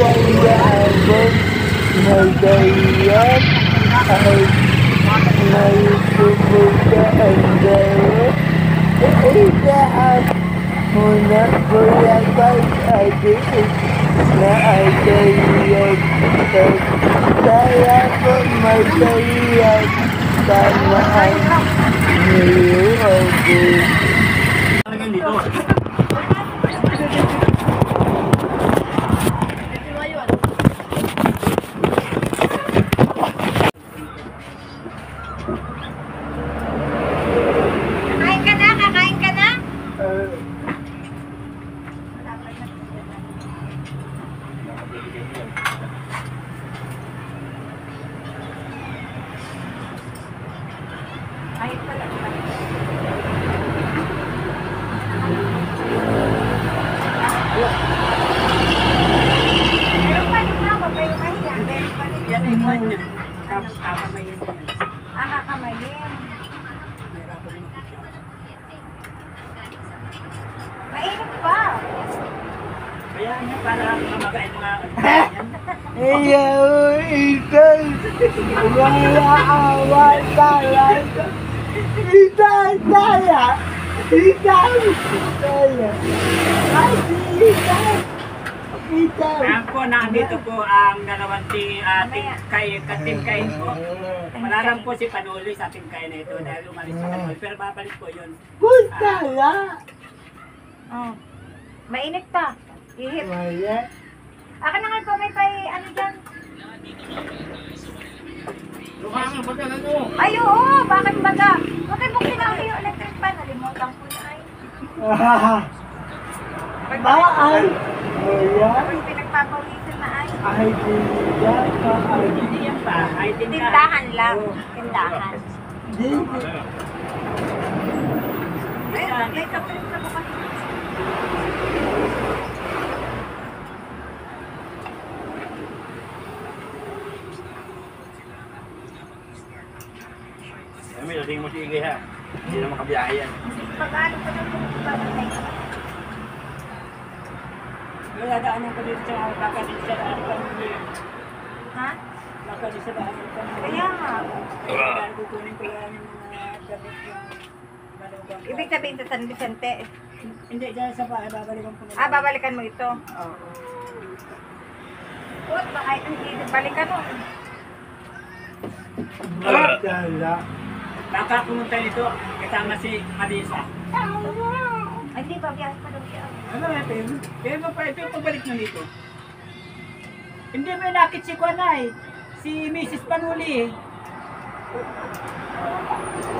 abot magayon ay may pumugaan daw. Isaas muna kuya pag-adik na agayag saya po magayag sana ang niyuagin. Mainit pa. Kaya niya para mamagain mga Ayaw ikan wala awal talaga. Ikan saya. Ikan saya. Ikan. Ayan po, nandito po ang dalawang katim kain po. Malaram po si Panuli sa ating kain na ito dahil umalis sa Panuli. Pero babalik po yun. Kustala. Oh. Mainit pa. Ihip. Wala. Aka na nga po, may ano dyan? Luhangan ba ka na nyo? Ay, oo. Bakit baga? Bakit buksin na yung electric fan? Nalimutan ko na ay. Baay. Wala. Yung pinagpapawisan na ay. Ay, tindahan ka. Hindi yan pa. Ay, Tindahan lang. Tindahan. Dito. Ay, may kapilit na bukas. Kami, dating mo sige ha. Hindi na makabiyahe yan. Pag-ano pa na babantay ka. Kaya daanan ko dito sa kakadit sa daan Panuli. Ha? Kakadit sa daan Panuli. Kaya nga. Kaya kukunin ko lang yung mga gamit yung malugang. Ibig sabihin sa San Vicente. Hindi, dyan sa bahay, babalikan ko na. Ah, babalikan mo ito. Oo. What? Baka balikan mo. Kustala. Baka pumunta nito, kasama si Marisa. Ay, di ba? Biyahe pa daw siya. Ano na ito? Kaya mo pa ito yung pagbalik na dito. Hindi mo nakit si Kwanay. Si Mrs. Panuli.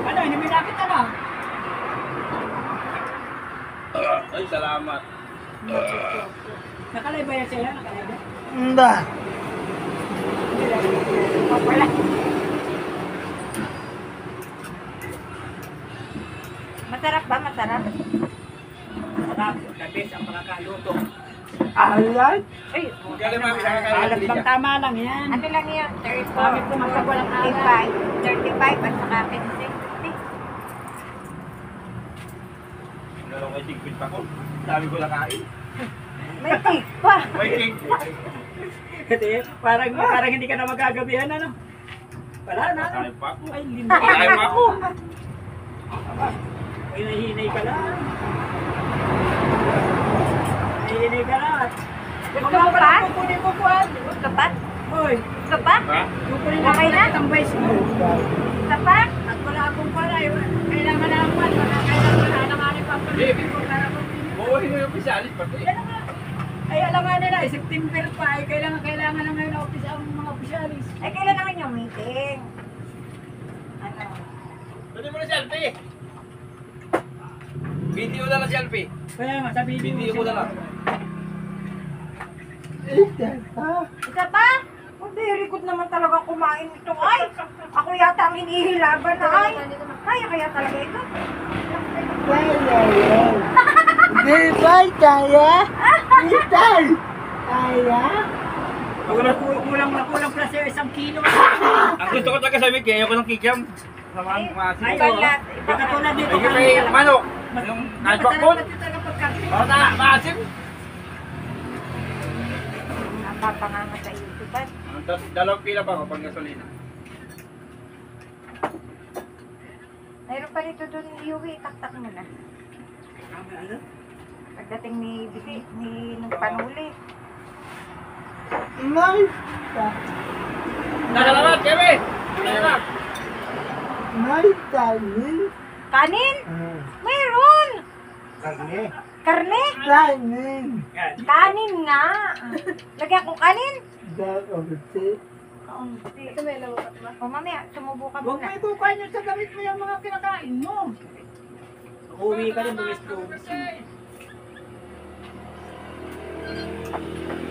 Ano, hindi mo nakit ano? Ay, salamat. Nakalay ba yan siya? Nakalay ba? Hindi. Wala. Masarap ba? Masarap? Sarap, labis ang pagkakaluto. Alat. Ay, Kaya naman, alat bang tama lang yan? Ano lang yan? 34. Bakit pumasag walang alat? 35 at saka 50. Nalong ay tigpit pa ko. Dami ko nakain. May tig pa. May cake. Kasi parang hindi ka na magagabihan ano? Wala na. Nakain pa ako. Ay, hindi. Nakain pa ako. Ay, nahihinay ka lang. Nahihinay ka lang. Gusto mo pa? Kukunin ko kuhan. Gusto pa? Hoy, Gusto pa? Ha? kukunin Okay na? ang vice mo. Gusto pa? At wala akong para. Kailangan na ang pan. Kailangan na ang aking papalitin ko. Buhay mo yung pisalis pa. Ay, alam nga nila, September pa. Ay, kailangan na ngayon ang mga opisyalis. Ay, kailan naman yung meeting? Ano? Pwede mo na selfie. Video na lang selfie. Kaya nga, sabihin Video mo na lang. Isa pa? Oh, very good naman talaga kumain ito. Ay, ako yata ang hinihilaban na. Ay, kaya kaya talaga ito. Di ba kaya? Ital. Kaya? Kulang pala sa'yo 1 kilo. Ang gusto ko talaga sabi, kaya ko ng kikiam. Sama ang mga Ay, sito. Balat. Baka tulad dito. Ay, kay manok. Yung nalbak po. Masarap talaga pagkain. Baka maasim. Papanganga sa YouTube. Ba't? Dalawang pila ba ako pag gasolina? Mayroon pa rito doon Yui, taktak mo na. Pagdating ni Bisi, nung panuli. May Nakalamat, Kevin! Nakalamat! may kanin. Kanin? Ah, Mayroon! Karne. Karne? Kanin. Yan. Kanin nga. Lagyan ko kanin? Dakote. Kaunti. O mamaya, sumubo ka Huwag muna. mo itukan nyo sa gamit mo yung mga kinakain mo. Uwi ka rin, buwis-buwis.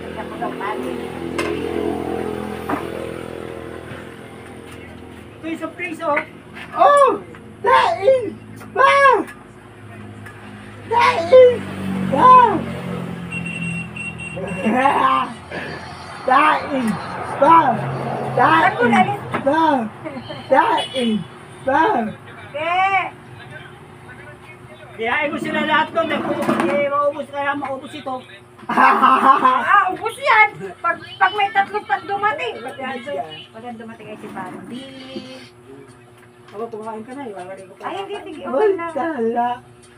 Lagyan ko daw kanin. Ito yung surprise, oh. Oh! Daing! Ba! Daing! Ba! Daing! Ba! Daing! Ba! Daing! Ba! Eh, Biyahe mo sila lahat doon. Maubos kaya maubos ito. ubos yan. Pag may tatlo pa dumating. Pag dumating ay si Bambi. Ako, kumain ka na. Iwawari ko pa. Ay, hindi, sige. Okay na. Wala.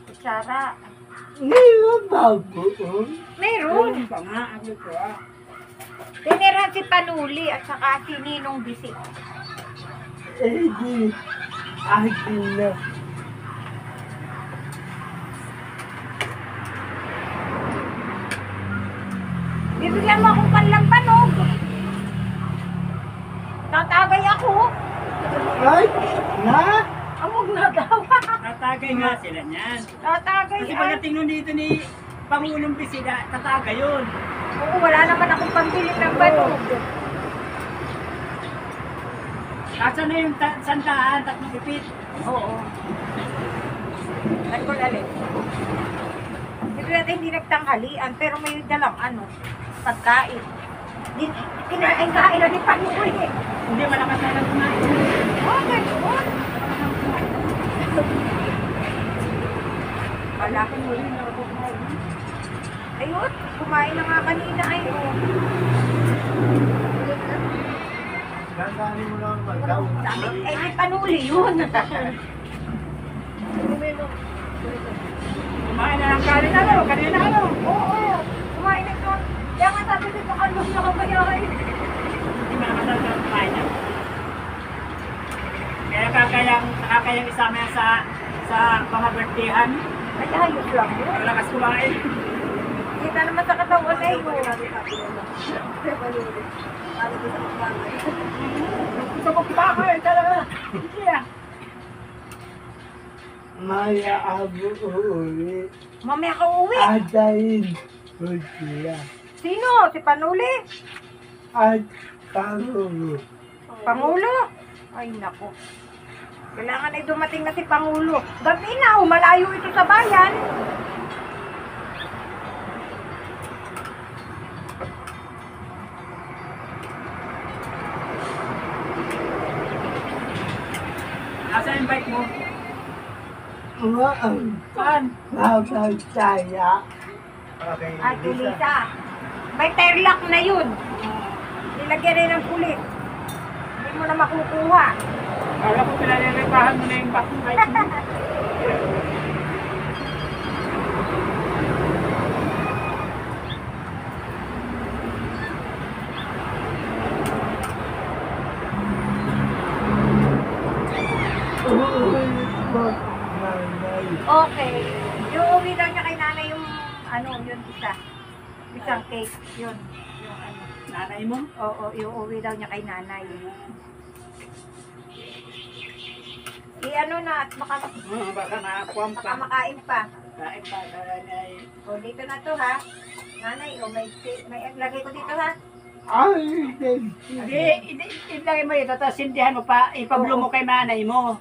Kutsara. Hindi mo bagoon. Mayroon. Pa nga, ako ko ah. Tiniran si Panuli at saka si Ninong Bisi. Eh di. Akin na. Bibigyan mo akong panlampanog. Tatagay ako. Ay! Na! Amog na daw. Tatagay nga sila niyan. Tatagay Kasi ay. pagdating nun dito ni Pangulong Bisida, tatagay yun. Oo, wala naman akong pambili ng banog. Kasa na yung sandaan, tatlong ipit. Oo. Nagkulalin. Hindi natin hindi nagtanghalian, pero may dalang pagkain. Kinain-kain na ni Panuli. Hindi malakas na lang kumain. Oh, ganoon. Wala ko muli na ako kumain. Ayun, kumain na nga kanina ay. Gaganin mo lang magdaw. Ay, may Panuli yun. Kumain na ng kanin ano, kanina ano. Oo, kumain na ito. Kaya nga sabi dito, kalong na kabayari. Hindi malakas na lang kumain niya. Kaya nakakayang isama yan sa mga birthday-han. Ay, ayos lang yun. Malakas kumain. Kita naman sa katawan na yun. Gusto ko kumain talaga. Hindi ah. Maya abo uuwi. Mamaya ka uwi. Adayin ko sila. Sino? Si Panuli? At Pangulo. Pangulo? Ay, nako. Kailangan ay dumating na si Pangulo. Gabi na, malayo ito sa bayan. Nasa invite mo? Waan. Saan? Babay saya. Okay, Ay, Tulisa. May terlock na yun. Nilagyan rin ng pulit. Hindi mo na makukuha. Kala ko pinalilipahan mo na yung back invite mo. Uuwi ko nanay. Okay. Yung uwi daw niya kay nanay yung, yun isa. Isang cake, yun. Yung Nanay mo? Oo, yung uwi daw niya kay nanay. Na at baka Baka nakakuwam pa. makain pa. Kain pa. Nanay. O, dito na to ha. Nanay, may lagay ko dito ha. Ay, Hindi, ilagay mo ito, tapos sindihan mo pa, ipablo mo kay nanay mo.